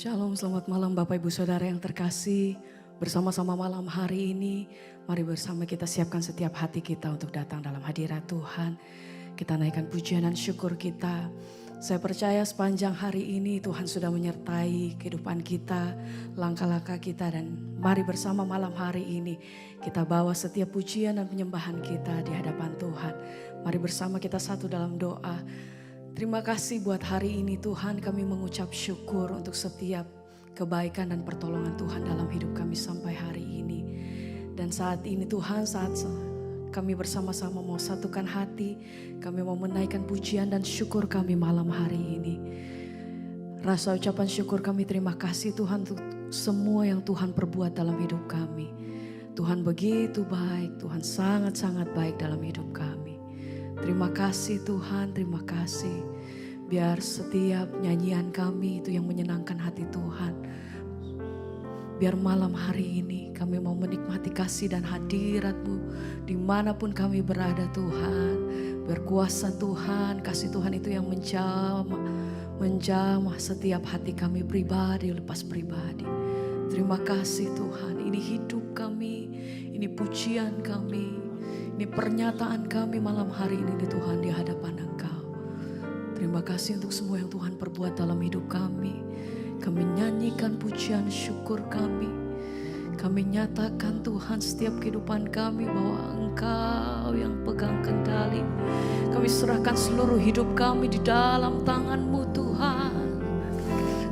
Shalom, selamat malam Bapak Ibu Saudara yang terkasih. Bersama-sama malam hari ini, mari bersama kita siapkan setiap hati kita untuk datang dalam hadirat Tuhan. Kita naikkan pujian dan syukur kita. Saya percaya sepanjang hari ini Tuhan sudah menyertai kehidupan kita, langkah-langkah kita, dan mari bersama malam hari ini kita bawa setiap pujian dan penyembahan kita di hadapan Tuhan. Mari bersama kita satu dalam doa. Terima kasih buat hari ini Tuhan, kami mengucap syukur untuk setiap kebaikan dan pertolongan Tuhan dalam hidup kami sampai hari ini. Dan saat ini Tuhan, saat kami bersama-sama mau satukan hati, kami mau menaikkan pujian dan syukur kami malam hari ini. Rasa ucapan syukur kami, terima kasih Tuhan untuk semua yang Tuhan perbuat dalam hidup kami. Tuhan begitu baik, Tuhan sangat-sangat baik dalam hidup kami. Terima kasih Tuhan, terima kasih. Biar setiap nyanyian kami itu yang menyenangkan hati Tuhan. Biar malam hari ini kami mau menikmati kasih dan hadirat-Mu dimanapun kami berada Tuhan. Biar kuasa Tuhan, kasih Tuhan itu yang menjamah setiap hati kami pribadi lepas pribadi. Terima kasih Tuhan, ini hidup kami, ini pujian kami. Ini pernyataan kami malam hari ini di Tuhan di hadapan Engkau. Terima kasih untuk semua yang Tuhan perbuat dalam hidup kami. Kami nyanyikan pujian syukur kami. Kami nyatakan Tuhan setiap kehidupan kami bahwa Engkau yang pegang kendali. Kami serahkan seluruh hidup kami di dalam tangan-Mu Tuhan.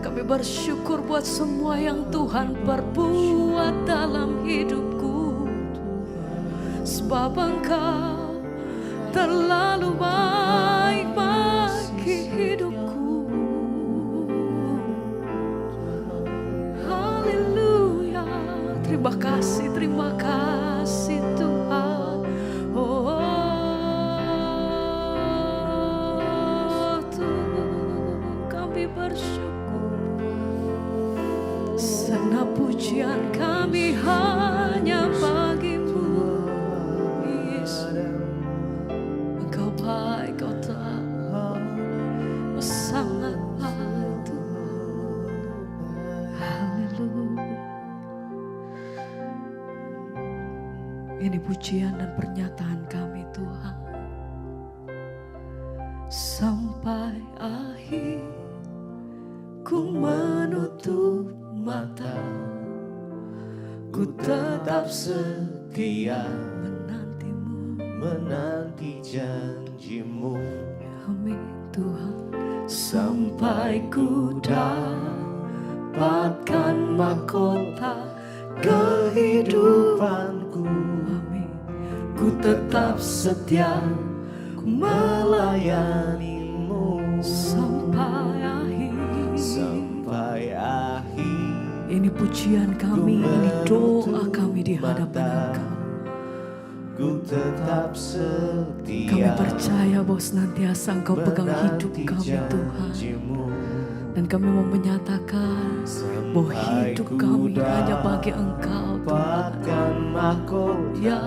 Kami bersyukur buat semua yang Tuhan perbuat dalam hidupku. Sebab Engkau terlalu baik bagi hidupku. Haleluya. Terima kasih Tuhan. Tuhan kami bersyukur. Segenap pujian kami hanya bagi-Mu. Engkau baik, Kau sangat baik Tuhan. Haleluya. Ini pujian dan pernyataan kami Tuhan. Sampai akhir ku menutup mata, ku tetap setia menanti janji-Mu. Amin Tuhan. Sampai ku dapatkan mahkota kehidupanku. Amin. Ku tetap setia, ku melayani-Mu sampai akhir. Sampai akhir. Ini pujian kami, ini doa kami di hadapan Engkau. Ku tetap setia. Kami percaya bahwa senantiasa Engkau pegang hidup kami Tuhan. Dan kami mau menyatakan bahwa hidup kami hanya bagi Engkau Tuhan. Ya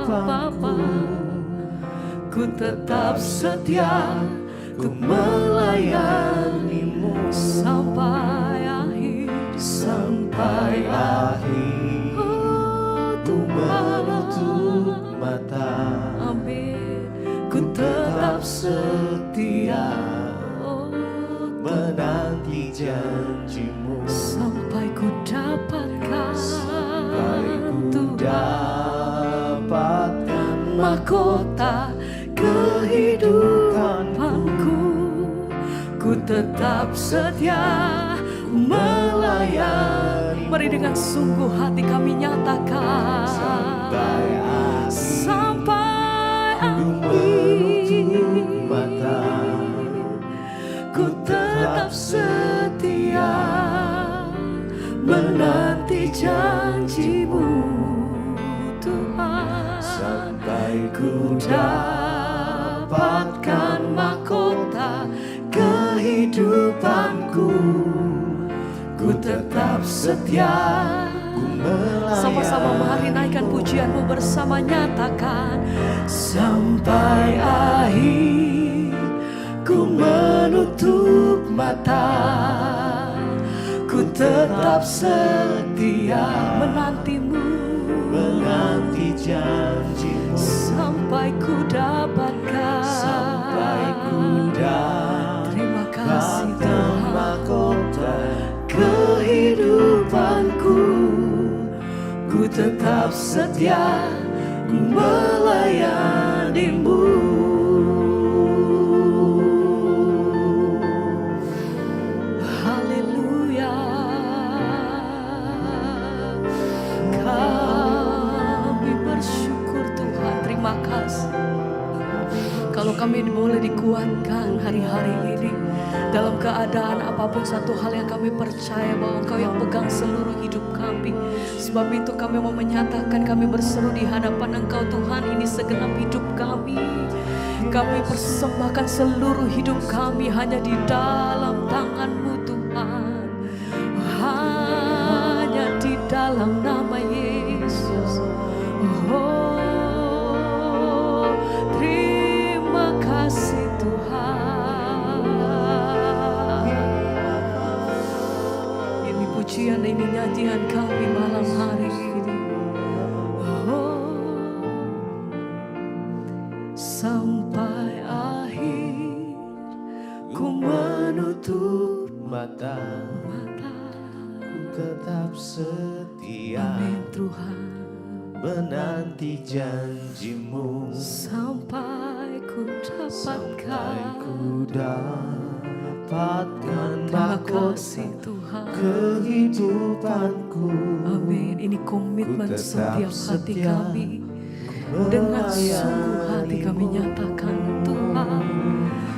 Bapa, ku tetap setia, ku melayani-Mu sampai akhir. Sampai akhir. Ku menutup mata, amin. Ku tetap setia menanti janji-Mu sampai ku dapatkan, mahkota kehidupanku. Ku tetap setia, ku melayani. Mari dengan sungguh hati kami nyatakan sampai akhir. Ku tetap setia menanti janji-Mu Tuhan. Sampai ku dapatkan mahkota kehidupanku. Ku tetap setia. Sama-sama mari naikkan pujian-Mu bersama, nyatakan sampai akhir. Ku menutup mata, ku tetap setia menantimu, menanti janjimu, sampai ku dapatkan, sampai ku terima kasih dapatkan Tuhan, mahkota kehidupanku, ku tetap setia melayanimu. Haleluya, kami bersyukur Tuhan, terima kasih. Kalau kami boleh dikuatkan hari-hari ini dalam keadaan apapun, satu hal yang kami percaya bahwa Engkau yang pegang seluruh hidup kami. Sebab itu kami mau menyatakan, kami berseru di hadapan Engkau Tuhan, ini segenap hidup kami. Kami persembahkan seluruh hidup kami hanya di dalam tangan-Mu Tuhan. Hanya di dalam nama Yesus. Oh, terima kasih Tuhan. Ini pujian, ini nyanyian kami malam hari ini. Oh, sampai akhir ku menutup mata, ku tetap setia. Amin Tuhan. Menanti janjimu, Sampai ku sampai dapatkan. ku dapatkan Terima mahkota kasih Tuhan. kehidupanku. Amin. Ini komitmen Ku tetap setiap hati setia, kami. Dengan sungguh hati kami nyatakan Tuhan,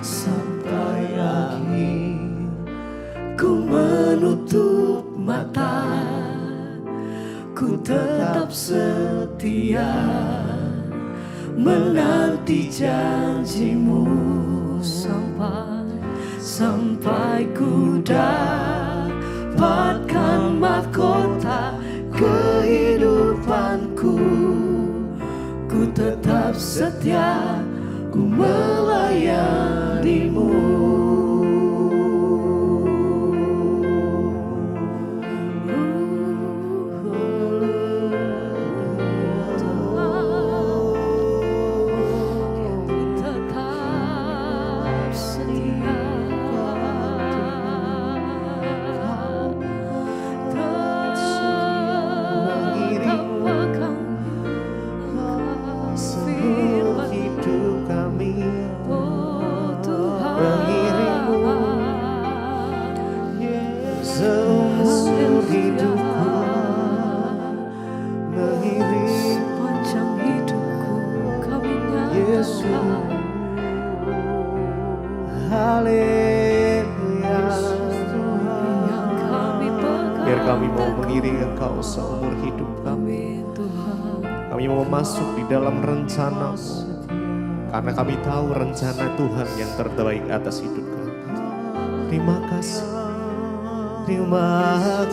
sampai akhir ku menutup mata, ku tetap setia menanti janjimu, sampai ku dapatkan mahkota kehidupanku. Ku tetap setia, ku melayanimu. Biar kami mau mengiringi Engkau seumur hidup kami. Kami mau masuk di dalam rencana-Mu, karena kami tahu rencana Tuhan yang terbaik atas hidup kami. Terima kasih, terima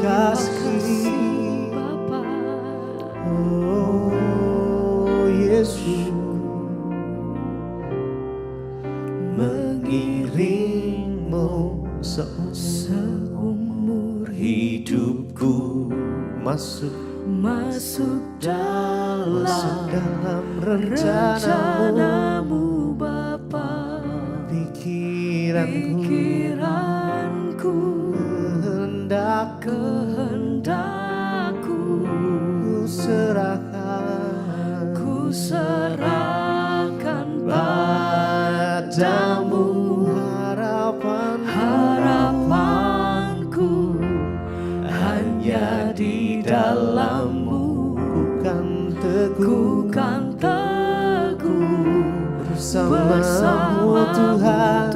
kasih, oh Yesus. Mengiringmu seumur hidupku, masuk dalam rencanamu Bapa. Pikiranku, kehendakku, ku serahkan padamu. Harapanku hanya di dalam-Mu, ku kan teguh bersama-Mu Tuhan.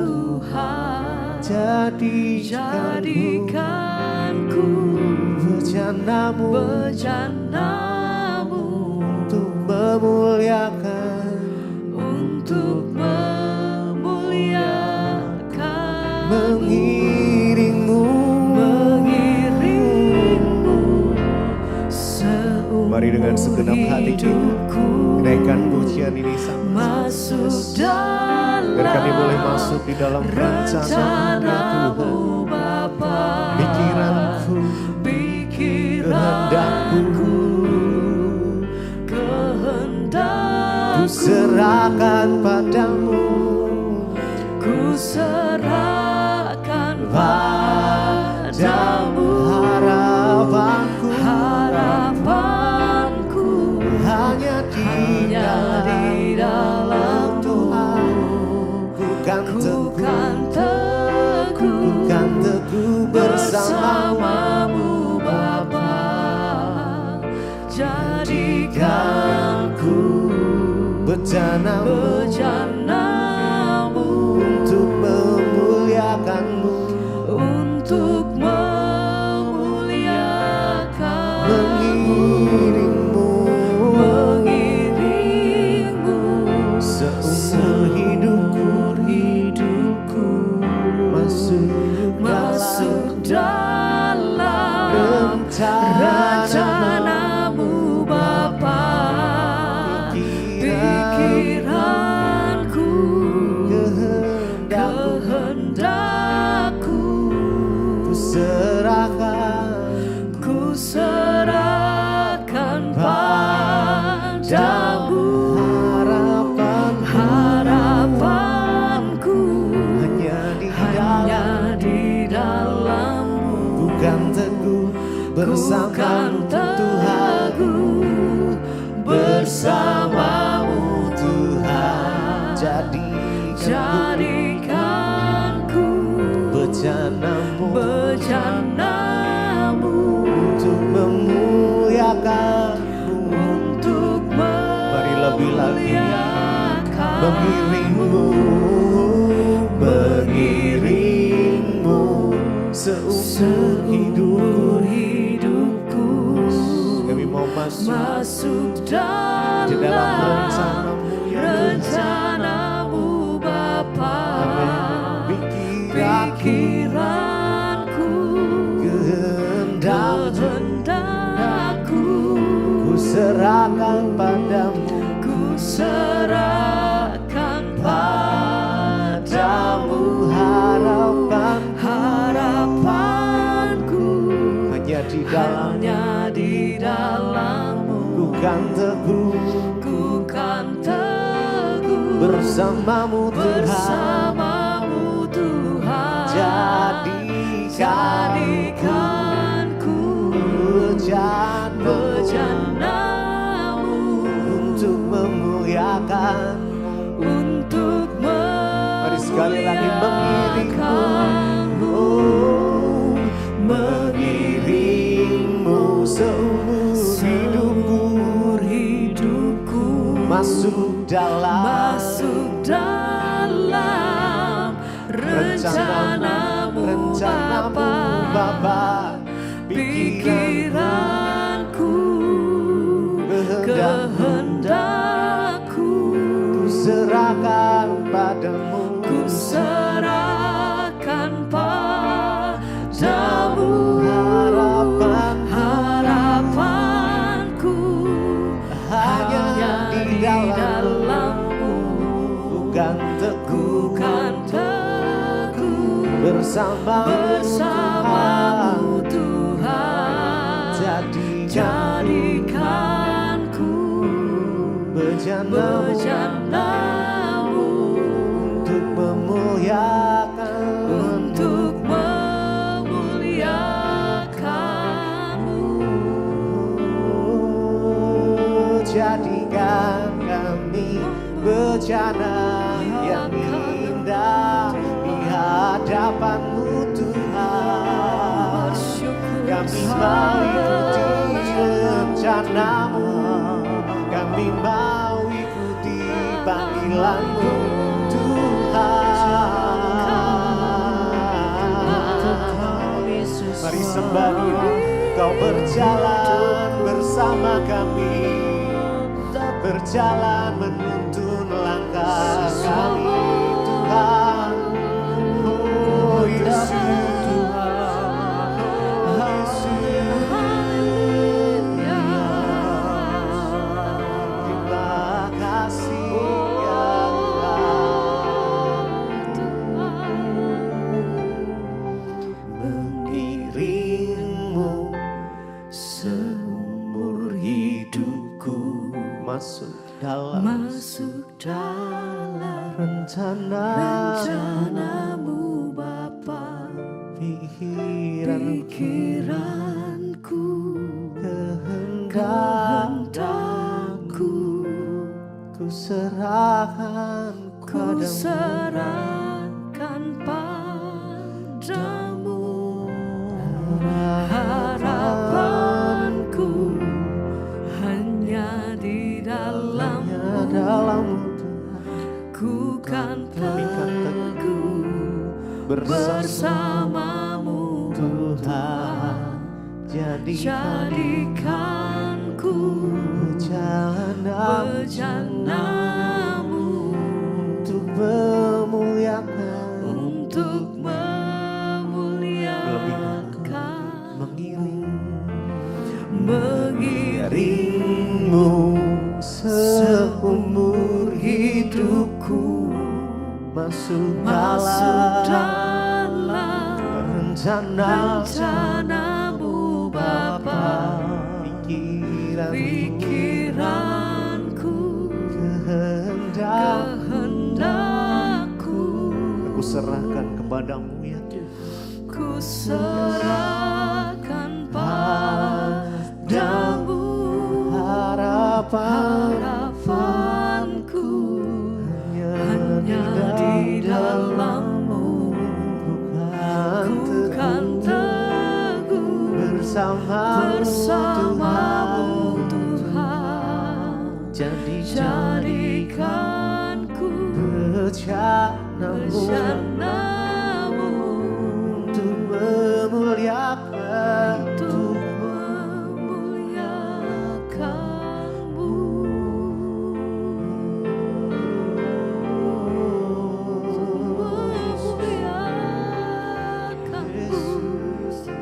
Jadikanku bejana-Mu untuk memuliakan, mengiringmu seumur Mari dengan segenap hati kita naikkan pujian ini sama-sama. Biar kami boleh masuk di dalam rencana-Mu Bapa. Pikiranku, kehendakku, ku serahkan padamu. Ku serahkan padamu. Harapanku hanya di dalam Tuhan. Ku kan teguh bersamamu Bapa. Jadikanku bejanamu untuk memuliakanmu, untuk mengiringmu seumur hidupku masuk dalam rencana-Mu Bapa. Pikiranku, kehendakku, ku serahkan padamu. Harapanku hanya di dalam-Mu. Ku kan teguh bersamamu Tuhan, bersamamu Tuhan. Jadikanku bejanamu untuk memuliakanmu, untuk mari lebih lagi mengiringmu seumur hidupku. Kami mau masuk dalam di dalam rencana-Mu Bapa. Pikiranku, kehendakku, ku serahkan padamu. ku serahkan padamu. Harapanku Hanya di dalam-Mu. ku kan teguh bersamamu Tuhan. Jadikanku bejanamu untuk memuliakanmu, untuk mari sekali lagi mengiringmu seumur hidupku masuk dalam rencana-Mu Bapa. Pikiranku, kehendakku, ku serahkan padamu. ku serahkan padamu. Harapanku hanya di dalam-Mu. Bukan teguh bersamamu Tuhan. Jadikanku bejanamu untuk memuliakanmu. Jadikan kami bejana yang indah di hadapan-Mu Tuhan. Kami mau ikuti rencana-Mu, kami mau ikuti panggilan-Mu Tuhan. Mari sembah Dia, Kau berjalan bersama kami, berjalan menuntun langkah kami Tuhan. Oh Yesus, masuk dalam rencanamu Bapa, pikiranku, kehendakku, ku serahkan padamu, harapanku hanya di dalam-Mu, ku kan teguh bersamamu Tuhan. Jadikanku bejanamu untuk memuliakan, mengiringmu seumur hidupku, masuk dalam rencanamu Bapa, pikiranku, kehendakku, aku serahkan kepadamu ya Tuhan. Ku serahkan padamu, harapanku hanya di dalam-Mu, ku kan teguh bersamamu Tuhan. Jadikanku bejanamu untuk memuliakan,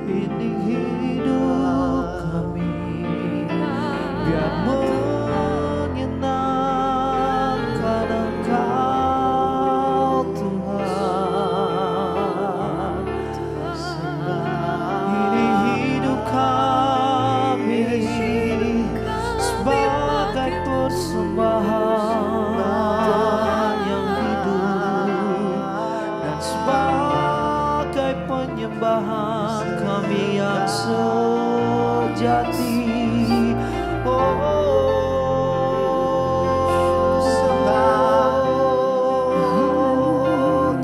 ini hidup kami biar menyenangkan Engkau Tuhan. Ini hidup kami sebagai persembahan yang hidup dan sebagai penyembahan kami yang sejati. Tuhan,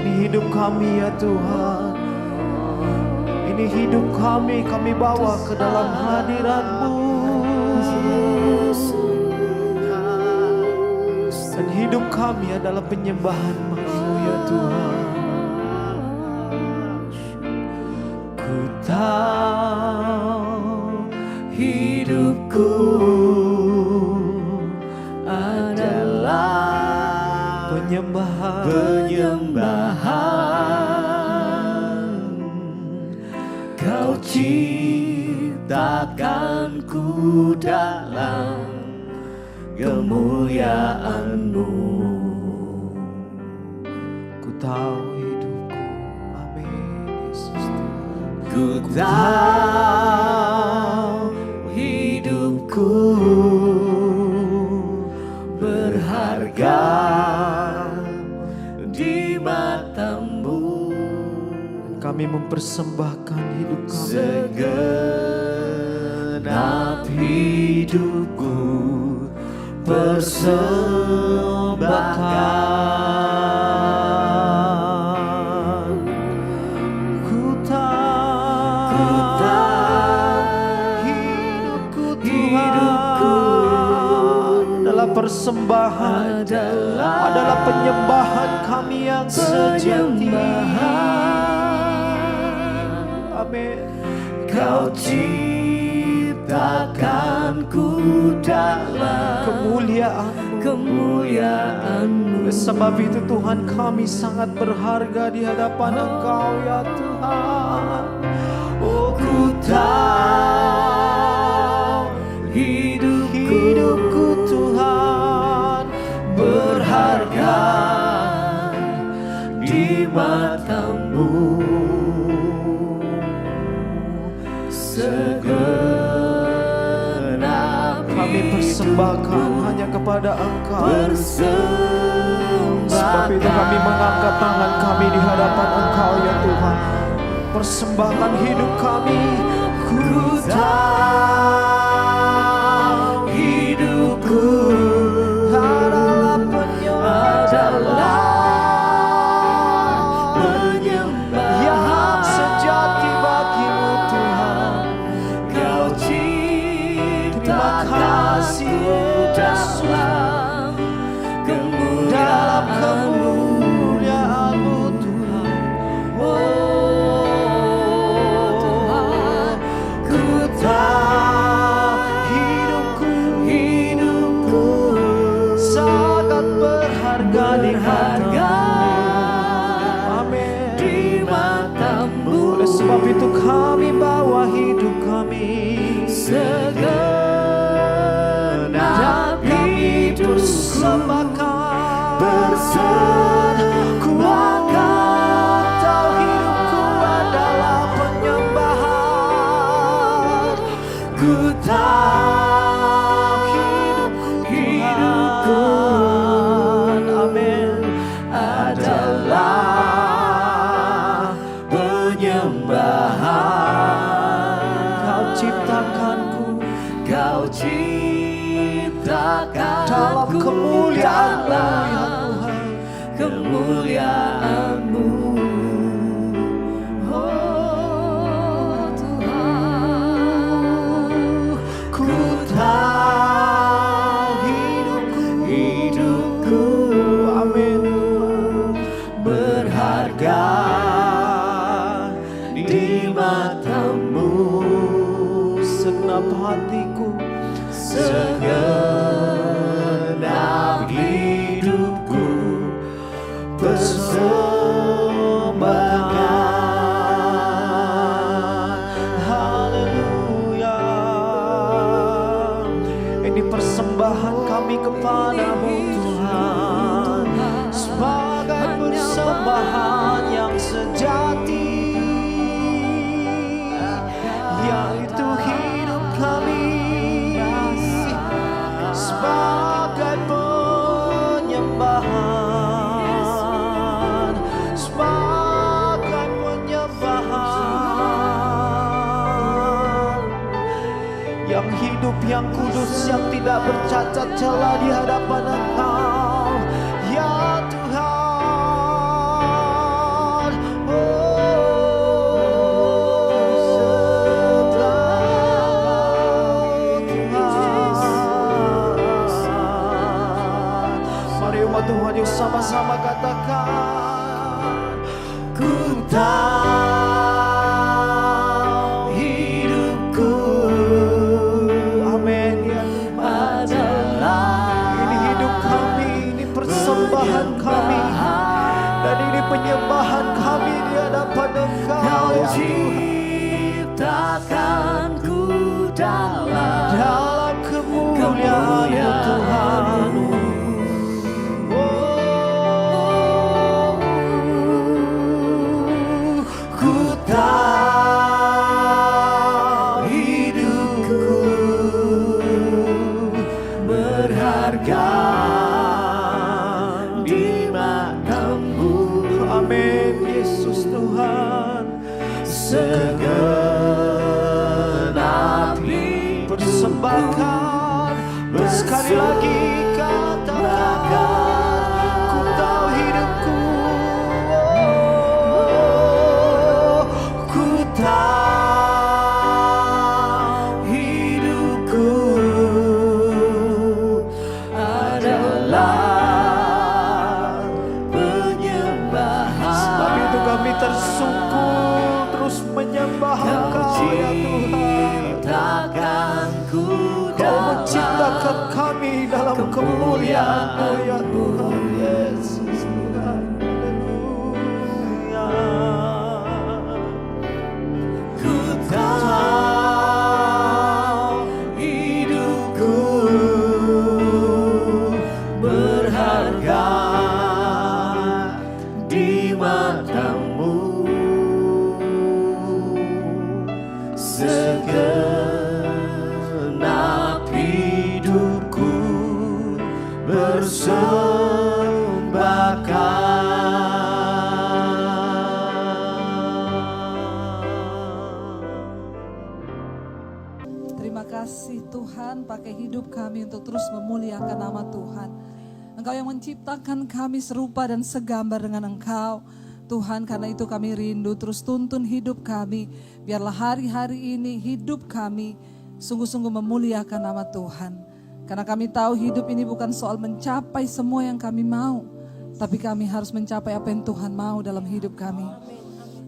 ini hidup kami ya Tuhan. Ini hidup kami bawa ke dalam hadirat-Mu. Dan hidup kami adalah penyembahan-Mu ya Tuhan. Ku tahu hidupku adalah penyembahan. Kau ciptakanku dalam kemuliaan-Mu. Ku tahu hidupku, amin Yesus. Ku tahu hidupku berharga di mata-Mu. Kami mempersembahkan hidup kami, segenap hidupku persembahkan. Ku tahu hidupku Tuhan adalah persembahan, adalah penyembahan kami yang sejati. Amin. Kau ciptakanku dalam kemuliaan-Mu. Sebab itu Tuhan, kami sangat berharga di hadapan Engkau ya Tuhan. Oh, ku tahu hidupku Tuhan berharga di mata-Mu. Segenap kami persembahkan hanya kepada Engkau. Sebab itu kami mengangkat tangan kami di hadapan Engkau ya Tuhan. Persembahkan hidup kami. Ku tahu hidupku adalah penyembah yang sejati bagimu Tuhan. Kau ciptakan terima kasih dalam kemuliaan-Mu Tuhan. Ku tahu hidupku sangat berharga di mata-Mu. Oleh sebab itu kami bawa hidup kami, segenap kami persembahkan. Ku akan tahu hidupku adalah penyembahan. Ku tahu hidupku Tuhan, amin, adalah penyembahan. Kau ciptakanku, Kau ciptakan dalam kemuliaan-Mu ya Tuhan, kemuliaan-Mu. Oh Tuhan, ku tahu hidupku, amin, berharga di mata-Mu. Segenap hatiku, segenap hidupku persembahkan. Haleluya. Ini persembahan kami kepadamu Tuhan, sebagai persembahan yang sejati, yaitu hidup kami sebagai penyembahan, sebagai penyembahan yang hidup, yang kudus, yang tidak bercacat celah di hadapan Engkau ya Tuhan. Mari umat Tuhan yuk sama-sama katakan, ku tahu hidupku, amin ya Tuhan. Ini hidup kami, ini persembahan kami, dan ini penyembahan kami di hadapan Engkau ya ciptakanku dalam kemuliaan-Mu Tuhan. Ku tahu hidupku berharga di mata-Mu, amin Yesus Tuhan. Segenap persembahkan, sekali lagi katakan, ku tahu hidupku, ku tahu hidupku adalah penyembahan. Sebab itu kami tersungkur terus menyembah Engkau ya Tuhan. Kau menciptakan kami dalam kemuliaan-Mu ya Tuhan Yesus Tuhan. Haleluya. Ku tahu hidupku berharga di mata-Mu. Segenap hidup Terima kasih Tuhan, pakai hidup kami untuk terus memuliakan nama Tuhan. Engkau yang menciptakan kami serupa dan segambar dengan Engkau. Tuhan, karena itu kami rindu terus tuntun hidup kami. Biarlah hari-hari ini hidup kami sungguh-sungguh memuliakan nama Tuhan. Karena kami tahu hidup ini bukan soal mencapai semua yang kami mau, tapi kami harus mencapai apa yang Tuhan mau dalam hidup kami.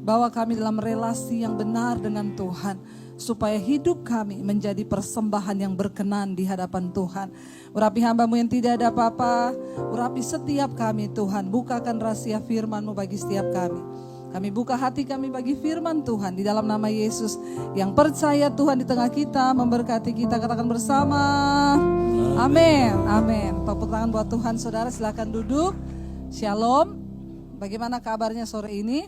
Bawa kami dalam relasi yang benar dengan Tuhan, supaya hidup kami menjadi persembahan yang berkenan di hadapan Tuhan. Urapi hamba-Mu yang tidak ada apa-apa, urapi setiap kami Tuhan, bukakan rahasia firman-Mu bagi setiap kami. Kami buka hati kami bagi firman Tuhan di dalam nama Yesus. Yang percaya Tuhan di tengah kita, memberkati kita, katakan bersama. Amin, amin. Tepuk tangan buat Tuhan. Saudara silakan duduk. Shalom. Bagaimana kabarnya sore ini?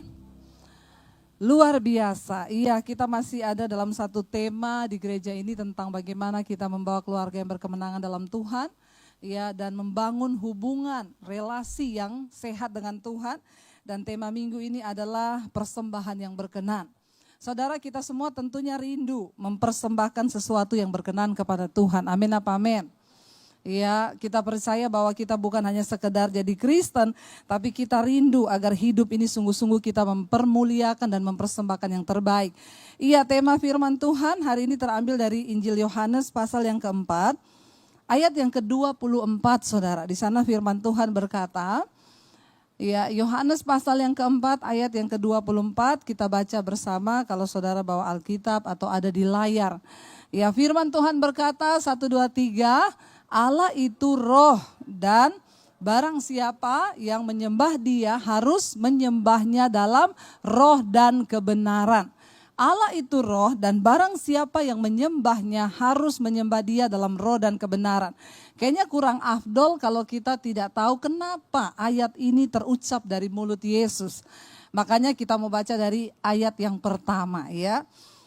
Luar biasa, iya kita masih ada dalam satu tema di gereja ini tentang bagaimana kita membawa keluarga yang berkemenangan dalam Tuhan, ya, dan membangun hubungan, relasi yang sehat dengan Tuhan. Dan tema minggu ini adalah persembahan yang berkenan. Saudara, kita semua tentunya rindu mempersembahkan sesuatu yang berkenan kepada Tuhan. Amin apa amin? Ya, kita percaya bahwa kita bukan hanya sekedar jadi Kristen, tapi kita rindu agar hidup ini sungguh-sungguh kita mempermuliakan dan mempersembahkan yang terbaik. Iya, tema firman Tuhan hari ini terambil dari Injil Yohanes pasal yang keempat, ayat yang ke-24, saudara. Di sana firman Tuhan berkata, ya, Yohanes pasal yang keempat, ayat yang ke-24, kita baca bersama kalau saudara bawa Alkitab atau ada di layar. Ya, firman Tuhan berkata, 1, 2, 3, Allah itu roh dan barang siapa yang menyembah Dia harus menyembahnya dalam roh dan kebenaran. Allah itu roh dan barang siapa yang menyembahnya harus menyembah Dia dalam roh dan kebenaran. Kayaknya kurang afdol kalau kita tidak tahu kenapa ayat ini terucap dari mulut Yesus. Makanya kita mau baca dari ayat yang pertama, ya.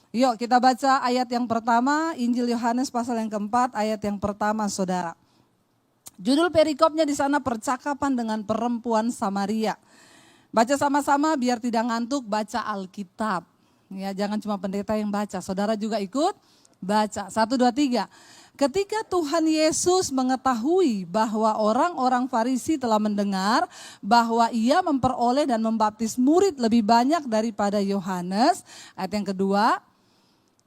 Yuk kita baca ayat yang pertama, Injil Yohanes pasal yang keempat, ayat yang pertama, saudara. Judul perikopnya di sana percakapan dengan perempuan Samaria. Baca sama-sama biar tidak ngantuk, baca Alkitab. Ya, jangan cuma pendeta yang baca, saudara juga ikut baca. 1, 2, 3. Ketika Tuhan Yesus mengetahui bahwa orang-orang Farisi telah mendengar bahwa Ia memperoleh dan membaptis murid lebih banyak daripada Yohanes. Ayat yang kedua.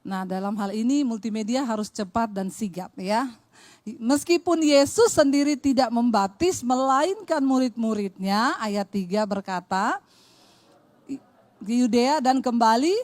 Nah, dalam hal ini multimedia harus cepat dan sigap, ya. Meskipun Yesus sendiri tidak membaptis melainkan murid-muridnya, ayat 3 berkata, Yudea dan kembali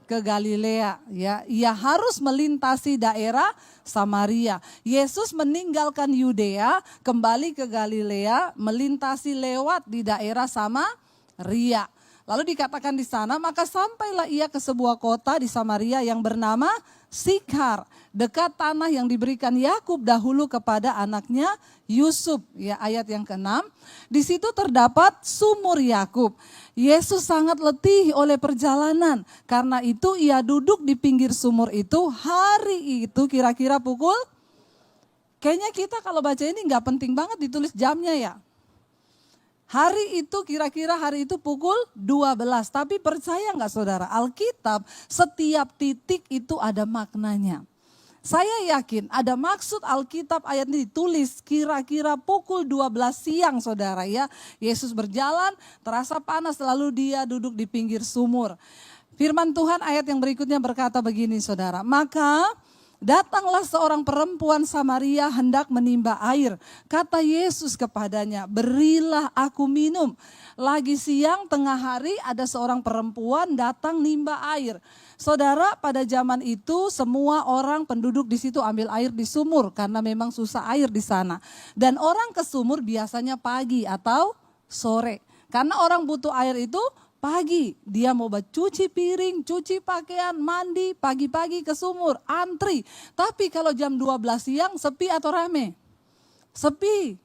ke Galilea, ya. Ia harus melintasi daerah Samaria. Yesus meninggalkan Yudea, kembali ke Galilea, melintasi lewat di daerah Samaria. Lalu dikatakan di sana, maka sampailah ia ke sebuah kota di Samaria yang bernama Sikhar, dekat tanah yang diberikan Yakub dahulu kepada anaknya Yusuf. Ya, ayat yang ke-6, di situ terdapat sumur Yakub. Yesus sangat letih oleh perjalanan, karena itu ia duduk di pinggir sumur itu. Hari itu kira-kira pukul, kayaknya kita kalau baca ini nggak penting banget ditulis jamnya ya. Hari itu kira-kira hari itu pukul 12. Tapi percaya nggak saudara, Alkitab setiap titik itu ada maknanya. Saya yakin ada maksud Alkitab ayat ini ditulis kira-kira pukul 12 siang saudara ya. Yesus berjalan, terasa panas lalu dia duduk di pinggir sumur. Firman Tuhan ayat yang berikutnya berkata begini saudara, maka datanglah seorang perempuan Samaria hendak menimba air. Kata Yesus kepadanya, berilah aku minum. Lagi siang tengah hari ada seorang perempuan datang nimba air. Saudara, pada zaman itu semua orang penduduk di situ ambil air di sumur karena memang susah air di sana. Dan orang ke sumur biasanya pagi atau sore. Karena orang butuh air itu pagi, dia mau cuci piring, cuci pakaian, mandi, pagi-pagi ke sumur, antri. Tapi kalau jam 12 siang sepi atau rame? Sepi.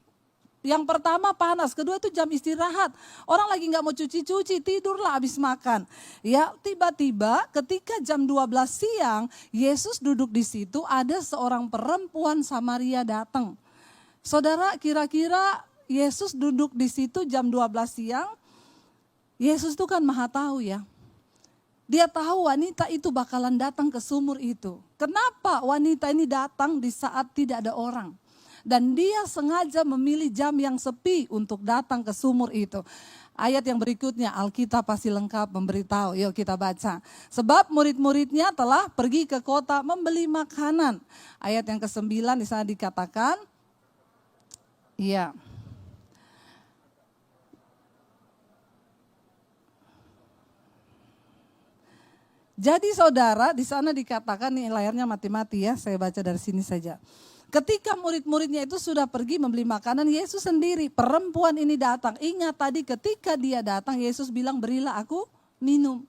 Yang pertama panas, kedua itu jam istirahat. Orang lagi gak mau cuci-cuci, tidurlah habis makan. Ya, tiba-tiba ketika jam 12 siang, Yesus duduk di situ, ada seorang perempuan Samaria datang. Saudara, kira-kira Yesus duduk di situ jam 12 siang, Yesus itu kan maha tahu ya. Dia tahu wanita itu bakalan datang ke sumur itu. Kenapa wanita ini datang di saat tidak ada orang? Dan dia sengaja memilih jam yang sepi untuk datang ke sumur itu. Ayat yang berikutnya, Alkitab pasti lengkap memberitahu. Yuk kita baca. Sebab murid-muridnya telah pergi ke kota membeli makanan. Ayat yang ke-9 di sana dikatakan, iya. Jadi saudara, di sana dikatakan, nih layarnya mati-mati ya, saya baca dari sini saja. Ketika murid-muridnya itu sudah pergi membeli makanan, Yesus sendiri, perempuan ini datang. Ingat tadi ketika dia datang, Yesus bilang, berilah aku minum.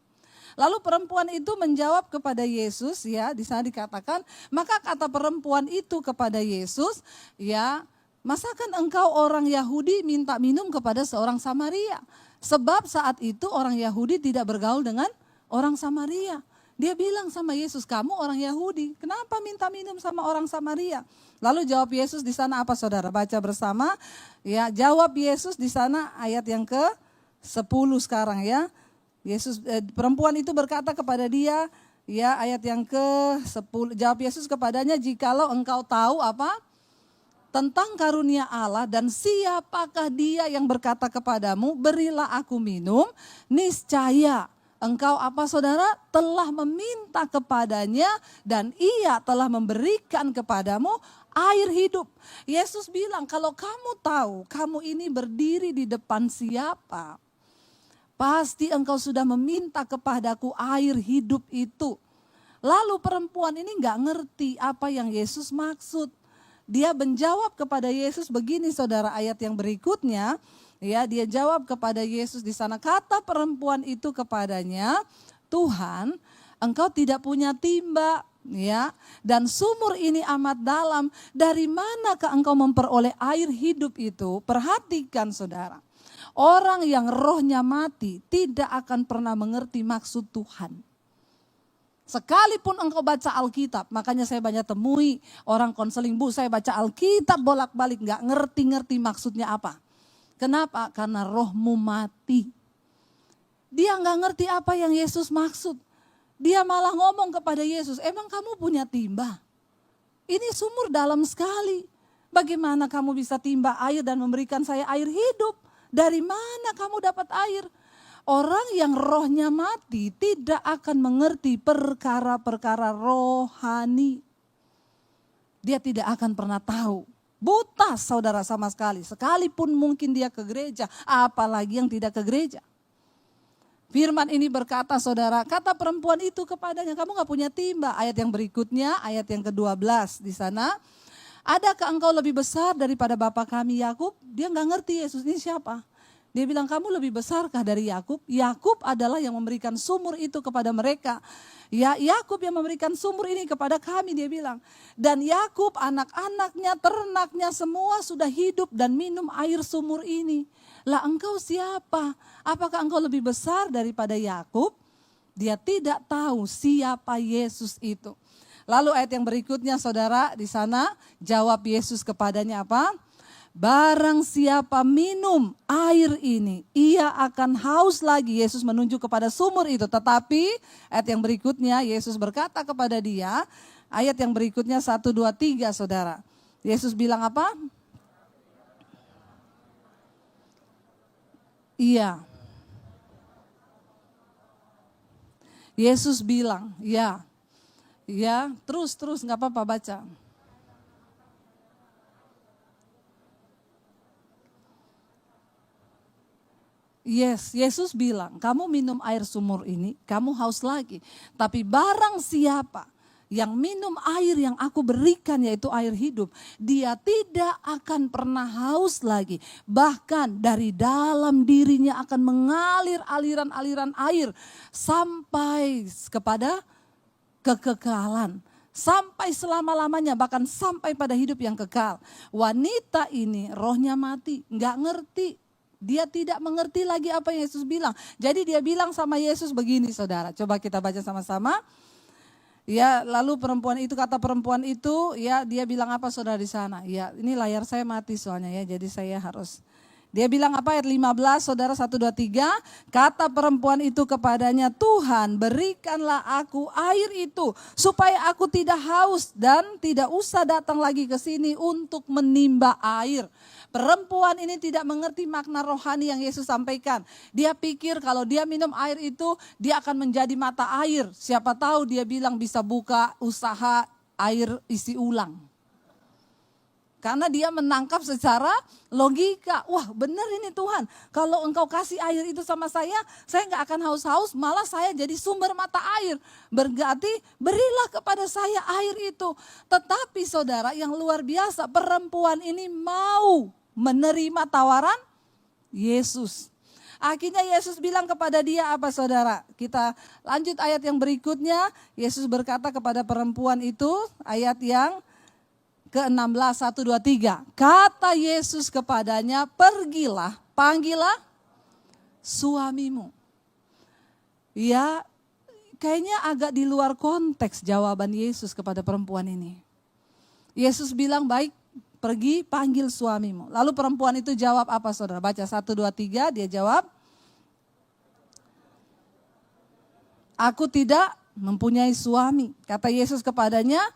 Lalu perempuan itu menjawab kepada Yesus, ya, di sana dikatakan, maka kata perempuan itu kepada Yesus, ya, masakan engkau orang Yahudi minta minum kepada seorang Samaria? Sebab saat itu orang Yahudi tidak bergaul dengan orang Samaria. Dia bilang sama Yesus, kamu orang Yahudi, kenapa minta minum sama orang Samaria? Lalu jawab Yesus di sana apa saudara? Baca bersama. Ya, jawab Yesus di sana ayat yang ke-10 sekarang ya. Perempuan itu berkata kepada dia, ya ayat yang ke-10. Jawab Yesus kepadanya, jikalau engkau tahu apa? Tentang karunia Allah dan siapakah dia yang berkata kepadamu, berilah aku minum, niscaya engkau apa saudara? Telah meminta kepadanya dan ia telah memberikan kepadamu air hidup. Yesus bilang kalau kamu tahu kamu ini berdiri di depan siapa, pasti engkau sudah meminta kepadaku air hidup itu. Lalu perempuan ini gak ngerti apa yang Yesus maksud. Dia menjawab kepada Yesus begini saudara, ayat yang berikutnya. Ya, dia jawab kepada Yesus di sana, kata perempuan itu kepadanya, Tuhan, engkau tidak punya timba, ya, dan sumur ini amat dalam. Dari manakah engkau memperoleh air hidup itu? Perhatikan saudara, orang yang rohnya mati tidak akan pernah mengerti maksud Tuhan. Sekalipun engkau baca Alkitab, makanya saya banyak temui orang konseling, Bu, saya baca Alkitab bolak-balik, gak ngerti-ngerti maksudnya apa. Kenapa? Karena rohmu mati. Dia nggak ngerti apa yang Yesus maksud. Dia malah ngomong kepada Yesus, emang kamu punya timba? Ini sumur dalam sekali. Bagaimana kamu bisa timba air dan memberikan saya air hidup? Dari mana kamu dapat air? Orang yang rohnya mati tidak akan mengerti perkara-perkara rohani. Dia tidak akan pernah tahu. Buta saudara sama sekali, sekalipun mungkin dia ke gereja, apalagi yang tidak ke gereja. Firman ini berkata saudara, kata perempuan itu kepadanya, kamu gak punya timba. Ayat yang berikutnya, ayat yang ke-12 di sana. Adakah engkau lebih besar daripada bapa kami Yakub? Dia gak ngerti Yesus ini siapa. Dia bilang, kamu lebih besarkah dari Yakub? Yakub adalah yang memberikan sumur itu kepada mereka. Ya, Yakub yang memberikan sumur ini kepada kami, dia bilang. Dan Yakub, anak-anaknya, ternaknya semua sudah hidup dan minum air sumur ini. Lah engkau siapa? Apakah engkau lebih besar daripada Yakub? Dia tidak tahu siapa Yesus itu. Lalu ayat yang berikutnya saudara, di sana jawab Yesus kepadanya apa? Barang siapa minum air ini, ia akan haus lagi. Yesus menunjuk kepada sumur itu. Tetapi ayat yang berikutnya Yesus berkata kepada dia, ayat yang berikutnya 1, 2, 3 saudara. Yesus bilang apa? Iya. Yesus bilang, ya. Ya, terus gak apa-apa baca. Yes, Yesus bilang, kamu minum air sumur ini, kamu haus lagi. Tapi barang siapa yang minum air yang aku berikan, yaitu air hidup, dia tidak akan pernah haus lagi. Bahkan dari dalam dirinya akan mengalir aliran-aliran air sampai kepada kekekalan. Sampai selama-lamanya, bahkan sampai pada hidup yang kekal. Wanita ini rohnya mati, gak ngerti. Dia tidak mengerti lagi apa yang Yesus bilang. Jadi dia bilang sama Yesus begini saudara. Coba kita baca sama-sama. Ya, lalu kata perempuan itu, ya dia bilang apa saudara di sana? Ya, ini layar saya mati soalnya ya. Jadi saya harus Dia bilang apa ayat 15, saudara 1, 2, 3. Kata perempuan itu kepadanya, Tuhan berikanlah aku air itu supaya aku tidak haus dan tidak usah datang lagi ke sini untuk menimba air. Perempuan ini tidak mengerti makna rohani yang Yesus sampaikan. Dia pikir kalau dia minum air itu dia akan menjadi mata air. Siapa tahu dia bilang bisa buka usaha air isi ulang. Karena dia menangkap secara logika. Wah benar ini Tuhan. Kalau engkau kasih air itu sama saya gak akan haus-haus. Malah saya jadi sumber mata air. Berarti berilah kepada saya air itu. Tetapi saudara yang luar biasa. Perempuan ini mau menerima tawaran Yesus. Akhirnya Yesus bilang kepada dia apa saudara? Kita lanjut ayat yang berikutnya. Yesus berkata kepada perempuan itu ayat yang ke-16, 1, 2, 3. Kata Yesus kepadanya, pergilah, panggillah suamimu. Ya, kayaknya agak di luar konteks jawaban Yesus kepada perempuan ini. Yesus bilang, baik, pergi panggil suamimu. Lalu perempuan itu jawab apa saudara? Baca 1, 2, 3, dia jawab, aku tidak mempunyai suami. Kata Yesus kepadanya,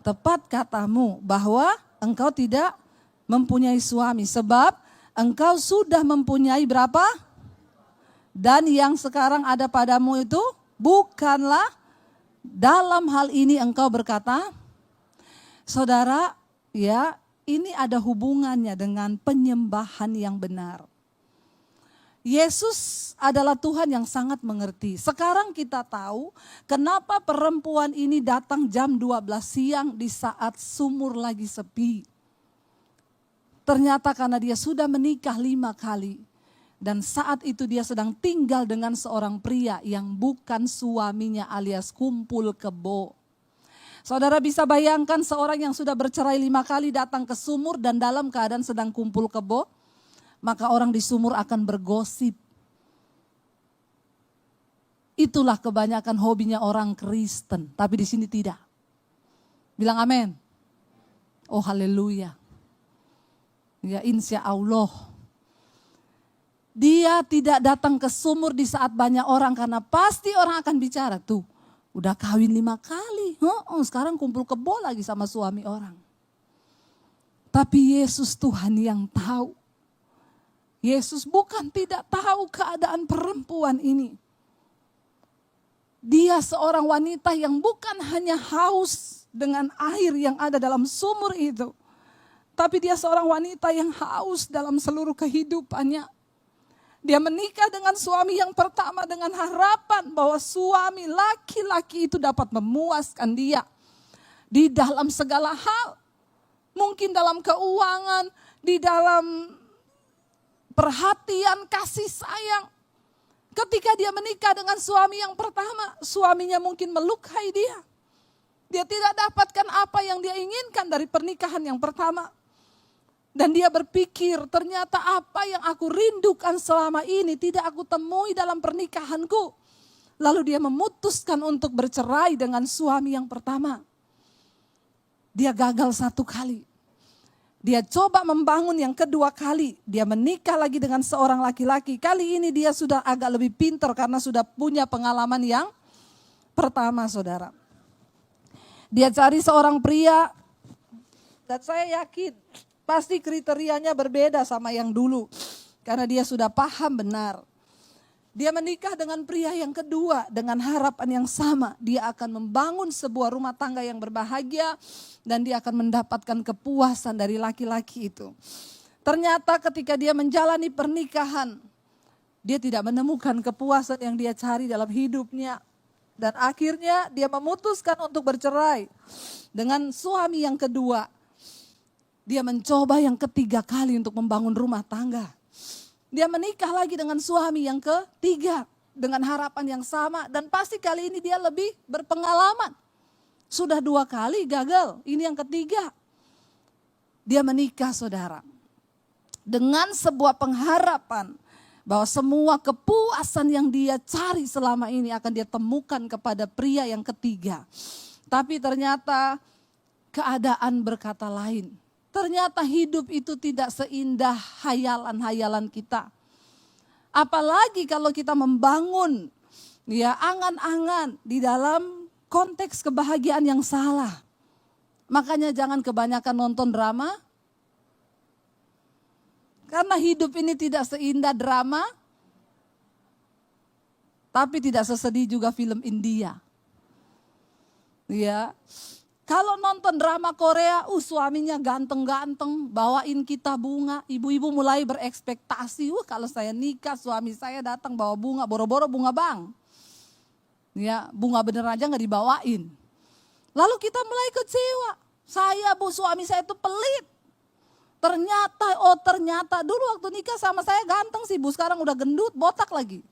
tepat katamu bahwa engkau tidak mempunyai suami. Sebab engkau sudah mempunyai berapa? Dan yang sekarang ada padamu itu bukanlah dalam hal ini engkau berkata. Saudara, ya ini ada hubungannya dengan penyembahan yang benar. Yesus adalah Tuhan yang sangat mengerti. Sekarang kita tahu kenapa perempuan ini datang jam 12 siang di saat sumur lagi sepi. Ternyata karena dia sudah menikah 5 kali. Dan saat itu dia sedang tinggal dengan seorang pria yang bukan suaminya alias kumpul kebo. Saudara bisa bayangkan seorang yang sudah bercerai 5 kali datang ke sumur dan dalam keadaan sedang kumpul kebo. Maka orang di sumur akan bergosip. Itulah kebanyakan hobinya orang Kristen, tapi di sini tidak. Bilang amin. Oh haleluya. Ya insya Allah. Dia tidak datang ke sumur di saat banyak orang karena pasti orang akan bicara tuh. Udah kawin 5 kali, sekarang kumpul kebo lagi sama suami orang. Tapi Yesus Tuhan yang tahu. Yesus bukan tidak tahu keadaan perempuan ini. Dia seorang wanita yang bukan hanya haus dengan air yang ada dalam sumur itu. Tapi dia seorang wanita yang haus dalam seluruh kehidupannya. Dia menikah dengan suami yang pertama dengan harapan bahwa suami laki-laki itu dapat memuaskan dia. Di dalam segala hal. Mungkin dalam keuangan, di dalam perhatian, kasih sayang. Ketika dia menikah dengan suami yang pertama, suaminya mungkin melukai dia. Dia tidak dapatkan apa yang dia inginkan dari pernikahan yang pertama. Dan dia berpikir, ternyata apa yang aku rindukan selama ini tidak aku temui dalam pernikahanku. Lalu dia memutuskan untuk bercerai dengan suami yang pertama. Dia gagal 1 kali. Dia coba membangun yang kedua kali. Dia menikah lagi dengan seorang laki-laki. Kali ini dia sudah agak lebih pintar karena sudah punya pengalaman yang pertama saudara. Dia cari seorang pria. Dan saya yakin pasti kriterianya berbeda sama yang dulu. Karena dia sudah paham benar. Dia menikah dengan pria yang kedua dengan harapan yang sama. Dia akan membangun sebuah rumah tangga yang berbahagia dan dia akan mendapatkan kepuasan dari laki-laki itu. Ternyata ketika dia menjalani pernikahan, dia tidak menemukan kepuasan yang dia cari dalam hidupnya. Dan akhirnya dia memutuskan untuk bercerai dengan suami yang kedua. Dia mencoba yang ketiga kali untuk membangun rumah tangga. Dia menikah lagi dengan suami yang ketiga dengan harapan yang sama dan pasti kali ini dia lebih berpengalaman. Sudah 2 kali gagal, ini yang ketiga. Dia menikah saudara dengan sebuah pengharapan bahwa semua kepuasan yang dia cari selama ini akan dia temukan kepada pria yang ketiga. Tapi ternyata keadaan berkata lain. ternyata hidup itu tidak seindah hayalan-hayalan kita. Apalagi kalau kita membangun ya angan-angan di dalam konteks kebahagiaan yang salah. Makanya jangan kebanyakan nonton drama. Karena hidup ini tidak seindah drama. Tapi tidak sesedih juga film India. Ya. Kalau nonton drama Korea, suaminya ganteng-ganteng, bawain kita bunga. Ibu-ibu mulai berekspektasi, kalau saya nikah suami saya datang bawa bunga, boro-boro bunga bang. Ya, bunga bener aja gak dibawain. Lalu kita mulai kecewa. Saya suami saya itu pelit. Ternyata dulu waktu nikah sama saya ganteng sih Bu, sekarang udah gendut, botak lagi.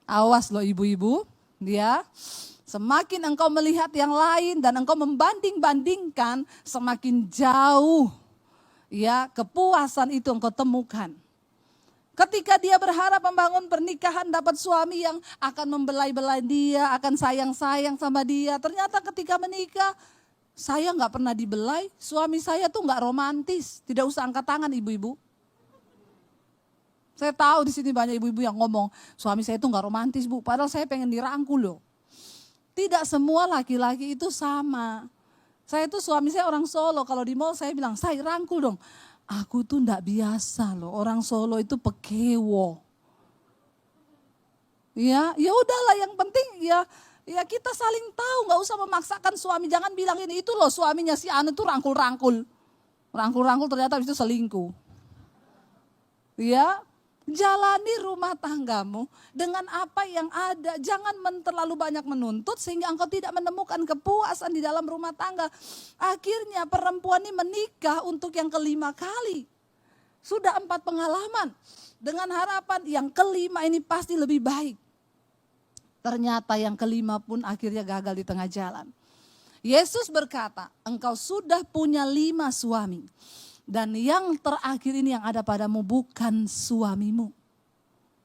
Awas loh ibu-ibu, ya. Semakin engkau melihat yang lain dan engkau membanding-bandingkan, semakin jauh ya kepuasan itu engkau temukan. Ketika dia berharap membangun pernikahan dapat suami yang akan membelai-belai dia, akan sayang-sayang sama dia. Ternyata ketika menikah, saya gak pernah dibelai, suami saya tuh gak romantis. Tidak usah angkat tangan ibu-ibu. Saya tahu di sini banyak ibu-ibu yang ngomong, suami saya tuh gak romantis Bu, padahal saya pengen dirangkul loh. Tidak semua laki-laki itu sama. Saya tuh suami saya orang Solo, kalau di mall saya bilang, saya rangkul dong. Aku tuh enggak biasa loh, orang Solo itu pekewo. Ya udahlah yang penting ya kita saling tahu, enggak usah memaksakan suami. Jangan bilang ini itu loh suaminya si Anu tuh rangkul-rangkul. Rangkul-rangkul ternyata itu selingkuh. Ya. Jalani rumah tanggamu dengan apa yang ada. Jangan terlalu banyak menuntut sehingga engkau tidak menemukan kepuasan di dalam rumah tangga. Akhirnya perempuan ini menikah untuk yang kelima kali. Sudah 4 pengalaman. Dengan harapan yang kelima ini pasti lebih baik. Ternyata yang kelima pun akhirnya gagal di tengah jalan. Yesus berkata, engkau sudah punya 5 suami. Dan yang terakhir ini yang ada padamu bukan suamimu.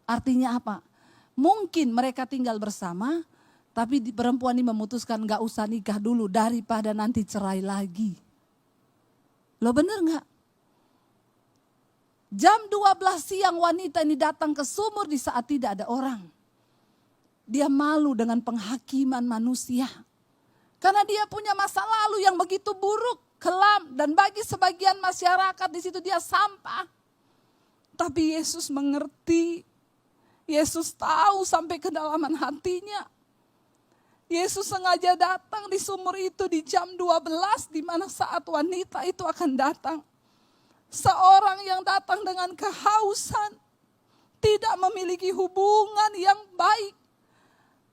Artinya apa? Mungkin mereka tinggal bersama, tapi perempuan ini memutuskan gak usah nikah dulu daripada nanti cerai lagi. Loh bener gak? Jam 12 siang wanita ini datang ke sumur di saat tidak ada orang. Dia malu dengan penghakiman manusia. Karena dia punya masa lalu yang begitu buruk, kelam, dan bagi sebagian masyarakat di situ dia sampah. Tapi Yesus mengerti. Yesus tahu sampai kedalaman hatinya. Yesus sengaja datang di sumur itu di jam 12 di mana saat wanita itu akan datang. Seorang yang datang dengan kehausan, tidak memiliki hubungan yang baik.